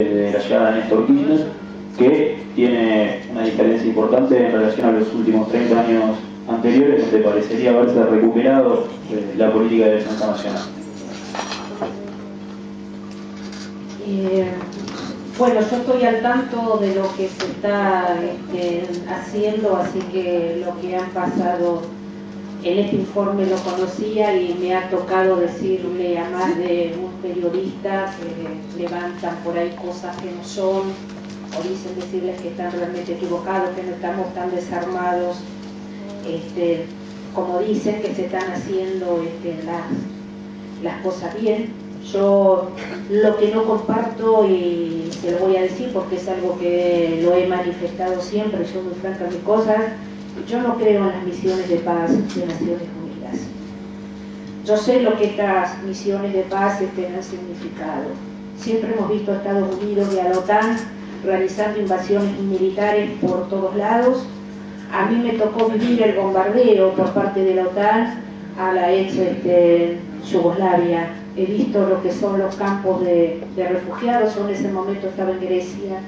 de la llegada de Néstor Kirchner, que tiene una diferencia importante en relación a los últimos 30 años anteriores, donde parecería haberse recuperado la política de defensa nacional. Bueno, yo estoy al tanto de lo que se está haciendo, así que lo que han pasado en este informe lo conocía y me ha tocado decirle a más de un periodista que levantan por ahí cosas que no son, o dicen decirles que están realmente equivocados, que no estamos tan desarmados, como dicen que se están haciendo las cosas bien. Yo lo que no comparto, y se lo voy a decir porque es algo que lo he manifestado siempre, yo muy franca en mis cosas, yo no creo en las misiones de paz de Naciones Unidas. Yo sé lo que estas misiones de paz han significado. Siempre hemos visto a Estados Unidos y a la OTAN realizando invasiones militares por todos lados. A mí me tocó vivir el bombardeo por parte de la OTAN a la ex Yugoslavia. He visto lo que son los campos de refugiados. Yo en ese momento estaba en Grecia,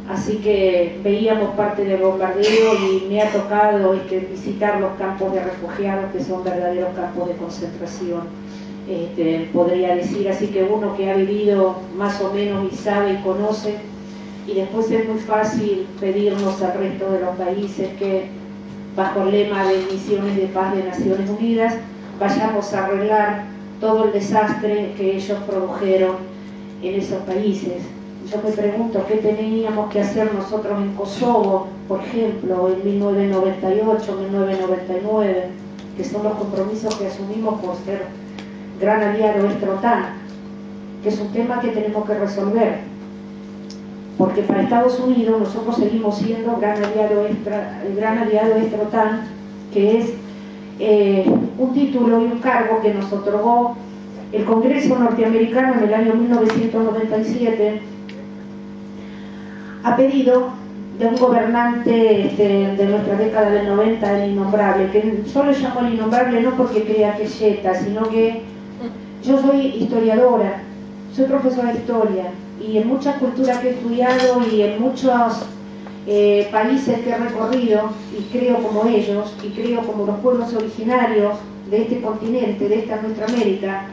así que veíamos parte del bombardeo y me ha tocado visitar los campos de refugiados, que son verdaderos campos de concentración, podría decir. Así que uno que ha vivido más o menos y sabe y conoce, y después es muy fácil pedirnos al resto de los países que bajo el lema de misiones de paz de Naciones Unidas vayamos a arreglar todo el desastre que ellos produjeron en esos países. Yo me pregunto qué teníamos que hacer nosotros en Kosovo, por ejemplo, en 1998, 1999, que son los compromisos que asumimos por ser gran aliado extra-OTAN, que es un tema que tenemos que resolver, porque para Estados Unidos nosotros seguimos siendo gran aliado extra-OTAN, que es un título y un cargo que nos otorgó el Congreso norteamericano en el año 1997 a pedido de un gobernante de nuestra década del 90, el innombrable, que yo le llamo el innombrable no porque crea que es yeta, sino que yo soy historiadora, soy profesora de historia, y en muchas culturas que he estudiado y en muchos países que he recorrido, y creo como ellos, y creo como los pueblos originarios de este continente, de esta nuestra América,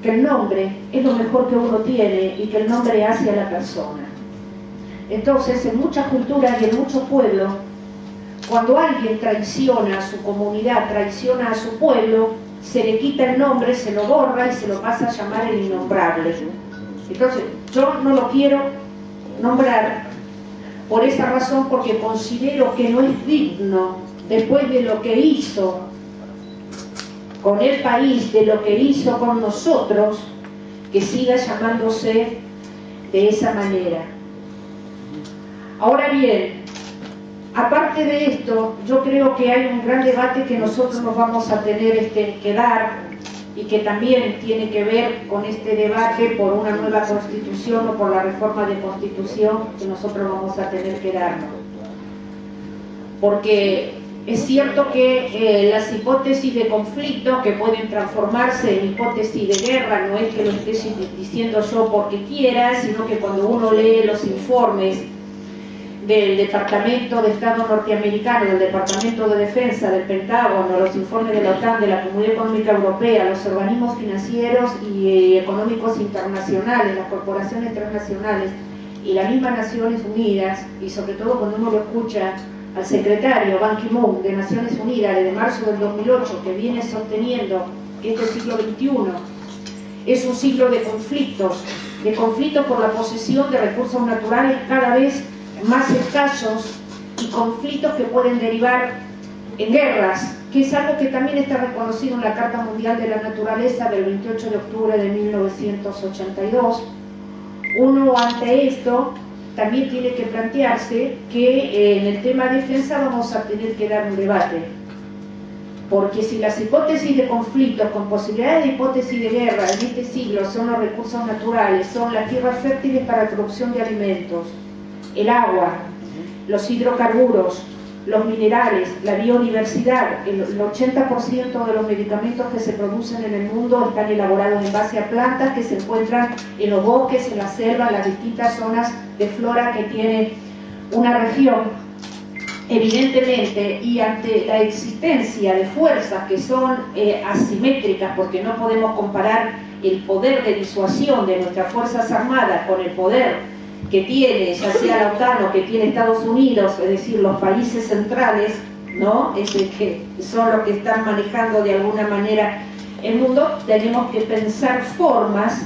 que el nombre es lo mejor que uno tiene y que el nombre hace a la persona. Entonces, en muchas culturas y en muchos pueblos, cuando alguien traiciona a su comunidad, traiciona a su pueblo, se le quita el nombre, se lo borra y se lo pasa a llamar el innombrable. Entonces, yo no lo quiero nombrar por esa razón, porque considero que no es digno, después de lo que hizo con el país, de lo que hizo con nosotros, que siga llamándose de esa manera. Ahora bien, aparte de esto, yo creo que hay un gran debate que nosotros nos vamos a tener que dar, y que también tiene que ver con este debate por una nueva constitución o por la reforma de constitución que nosotros vamos a tener que darnos. Porque es cierto que las hipótesis de conflicto, que pueden transformarse en hipótesis de guerra, no es que lo esté diciendo yo porque quiera, sino que cuando uno lee los informes del Departamento de Estado norteamericano, del Departamento de Defensa, del Pentágono, los informes de la OTAN, de la Comunidad Económica Europea, los organismos financieros y económicos internacionales, las corporaciones transnacionales y las mismas Naciones Unidas, y sobre todo cuando uno lo escucha al secretario Ban Ki-moon de Naciones Unidas desde marzo del 2008, que viene sosteniendo que este siglo XXI es un siglo de conflictos por la posesión de recursos naturales cada vez más escasos, y conflictos que pueden derivar en guerras, que es algo que también está reconocido en la Carta Mundial de la Naturaleza del 28 de octubre de 1982. Uno ante esto también tiene que plantearse que en el tema de defensa vamos a tener que dar un debate, porque si las hipótesis de conflictos con posibilidades de hipótesis de guerra en este siglo son los recursos naturales, son las tierras fértiles para la producción de alimentos, el agua, los hidrocarburos, los minerales, la biodiversidad. El 80% de los medicamentos que se producen en el mundo están elaborados en base a plantas que se encuentran en los bosques, en la selva, en las distintas zonas de flora que tiene una región. Evidentemente, y ante la existencia de fuerzas que son asimétricas, porque no podemos comparar el poder de disuasión de nuestras Fuerzas Armadas con el poder que tiene, ya sea la OTAN o que tiene Estados Unidos, es decir, los países centrales, ¿no? Que son los que están manejando de alguna manera el mundo, tenemos que pensar formas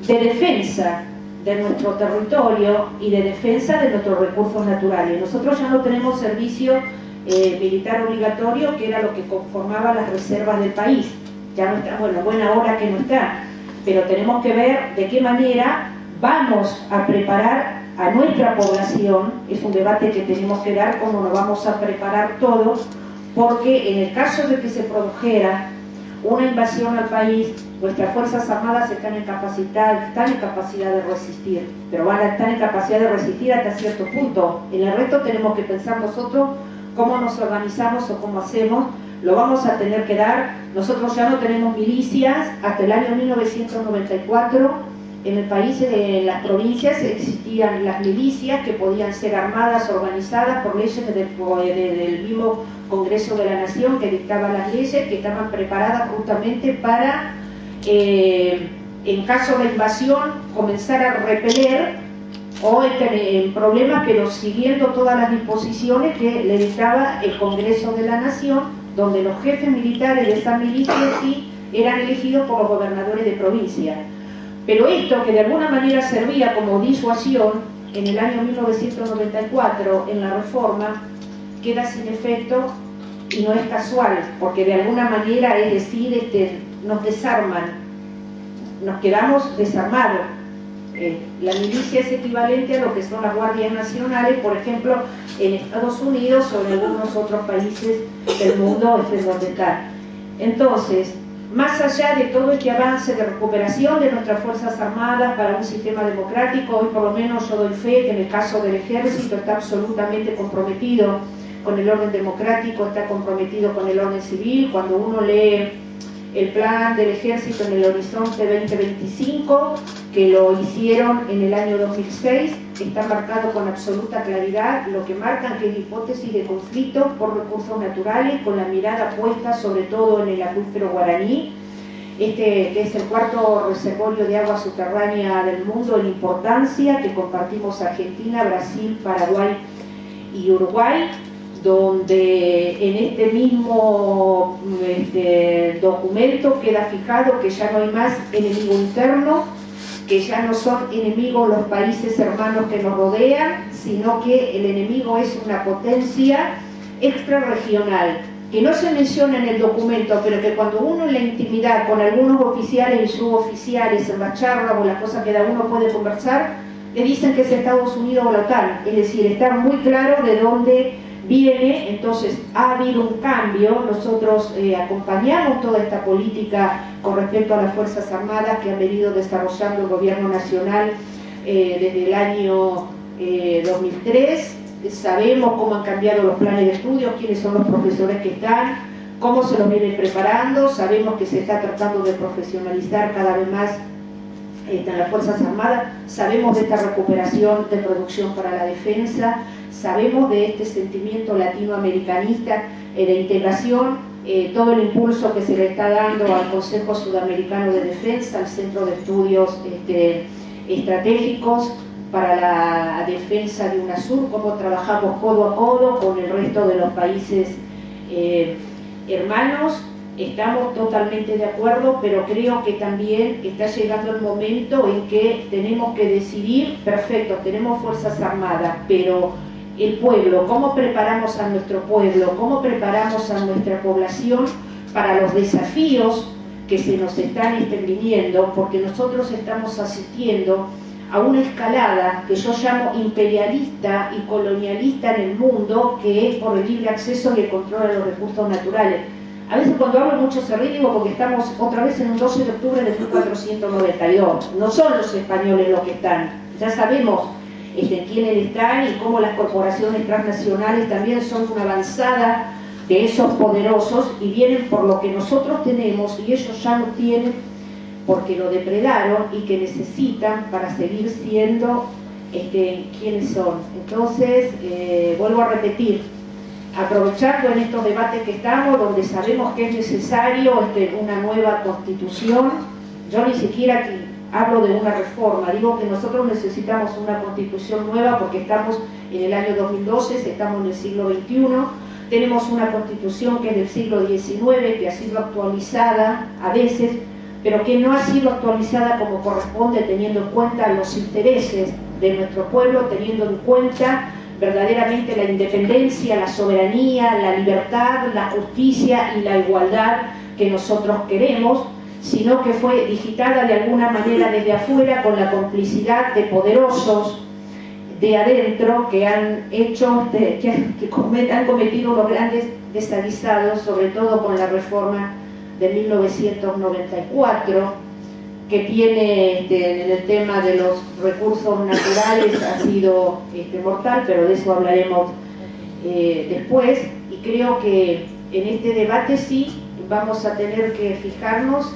de defensa de nuestro territorio y de defensa de nuestros recursos naturales. Nosotros ya no tenemos servicio militar obligatorio, que era lo que conformaba las reservas del país. Ya no está, bueno, buena hora que no está, pero tenemos que ver de qué manera vamos a preparar a nuestra población. Es un debate que tenemos que dar, cómo nos vamos a preparar todos, porque en el caso de que se produjera una invasión al país, nuestras Fuerzas Armadas están en capacidad de resistir, pero van a estar en capacidad de resistir hasta cierto punto. En el resto tenemos que pensar nosotros cómo nos organizamos o cómo hacemos. Lo vamos a tener que dar. Nosotros ya no tenemos milicias. Hasta el año 1994 en el país, en las provincias, existían las milicias que podían ser armadas, organizadas por leyes del mismo Congreso de la Nación, que dictaba las leyes, que estaban preparadas justamente para, en caso de invasión, comenzar a repeler o en problemas, pero siguiendo todas las disposiciones que le dictaba el Congreso de la Nación, donde los jefes militares de esas milicias sí eran elegidos por los gobernadores de provincia. Pero esto, que de alguna manera servía como disuasión, en el año 1994, en la reforma, queda sin efecto, y no es casual, porque de alguna manera, es decir, nos desarman, nos quedamos desarmados. La milicia es equivalente a lo que son las guardias nacionales, por ejemplo, en Estados Unidos o en algunos otros países del mundo, es donde están. Entonces, más allá de todo este avance de recuperación de nuestras Fuerzas Armadas para un sistema democrático, hoy por lo menos yo doy fe que en el caso del Ejército está absolutamente comprometido con el orden democrático, está comprometido con el orden civil. Cuando uno lee el plan del Ejército en el Horizonte 2025, que lo hicieron en el año 2006, está marcado con absoluta claridad lo que marcan, que es hipótesis de conflicto por recursos naturales, con la mirada puesta sobre todo en el acuífero guaraní, que es el cuarto reservorio de agua subterránea del mundo en importancia, que compartimos Argentina, Brasil, Paraguay y Uruguay, donde en este mismo documento queda fijado que ya no hay más enemigo interno, que ya no son enemigos los países hermanos que nos rodean, sino que el enemigo es una potencia extrarregional, que no se menciona en el documento, pero que cuando uno en la intimidad con algunos oficiales y suboficiales en la charla o las cosas que cada uno puede conversar, le dicen que es Estados Unidos o la OTAN, es decir, está muy claro de dónde viene. Entonces ha habido un cambio. Nosotros acompañamos toda esta política con respecto a las Fuerzas Armadas que han venido desarrollando el gobierno nacional desde el año 2003. Sabemos cómo han cambiado los planes de estudios, quiénes son los profesores que están, cómo se los vienen preparando. Sabemos que se está tratando de profesionalizar cada vez más en las Fuerzas Armadas. Sabemos de esta recuperación de producción para la defensa. Sabemos de este sentimiento latinoamericanista de integración, todo el impulso que se le está dando al Consejo Sudamericano de Defensa, al Centro de Estudios Estratégicos para la defensa de UNASUR, cómo trabajamos codo a codo con el resto de los países hermanos. Estamos totalmente de acuerdo, pero creo que también está llegando el momento en que tenemos que decidir, perfecto, tenemos Fuerzas Armadas, pero el pueblo, ¿cómo preparamos a nuestro pueblo? ¿Cómo preparamos a nuestra población para los desafíos que se nos están viniendo? Porque nosotros estamos asistiendo a una escalada que yo llamo imperialista y colonialista en el mundo, que es por el libre acceso y el control de los recursos naturales. A veces cuando hablo mucho se ríe, digo, porque estamos otra vez en un 12 de octubre de 1492. No son los españoles los que están, ya sabemos quiénes están y cómo las corporaciones transnacionales también son una avanzada de esos poderosos y vienen por lo que nosotros tenemos y ellos ya no tienen porque lo depredaron y que necesitan para seguir siendo quienes son. Entonces, vuelvo a repetir, aprovechando en estos debates que estamos, donde sabemos que es necesario una nueva constitución, yo ni siquiera aquí hablo de una reforma, digo que nosotros necesitamos una constitución nueva porque estamos en el año 2012, estamos en el siglo XXI, tenemos una constitución que es del siglo XIX, que ha sido actualizada a veces, pero que no ha sido actualizada como corresponde, teniendo en cuenta los intereses de nuestro pueblo, teniendo en cuenta verdaderamente la independencia, la soberanía, la libertad, la justicia y la igualdad que nosotros queremos, sino que fue digitada de alguna manera desde afuera con la complicidad de poderosos de adentro que han hecho, han cometido unos grandes desaguisados, sobre todo con la reforma de 1994, que tiene en el tema de los recursos naturales ha sido mortal, pero de eso hablaremos después, y creo que en este debate sí vamos a tener que fijarnos,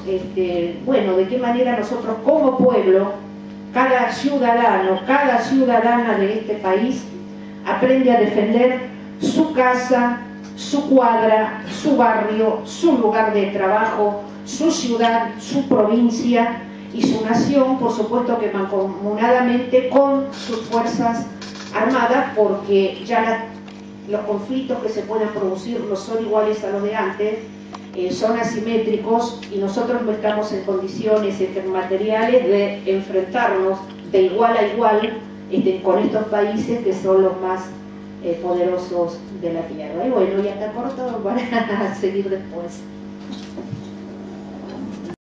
bueno, de qué manera nosotros como pueblo, cada ciudadano, cada ciudadana de este país aprende a defender su casa, su cuadra, su barrio, su lugar de trabajo, su ciudad, su provincia y su nación, por supuesto que mancomunadamente con sus fuerzas armadas, porque ya los conflictos que se pueden producir no son iguales a los de antes, son asimétricos y nosotros no estamos en condiciones materiales de enfrentarnos de igual a igual con estos países que son los más poderosos de la tierra. Y bueno, ya está corto para seguir después.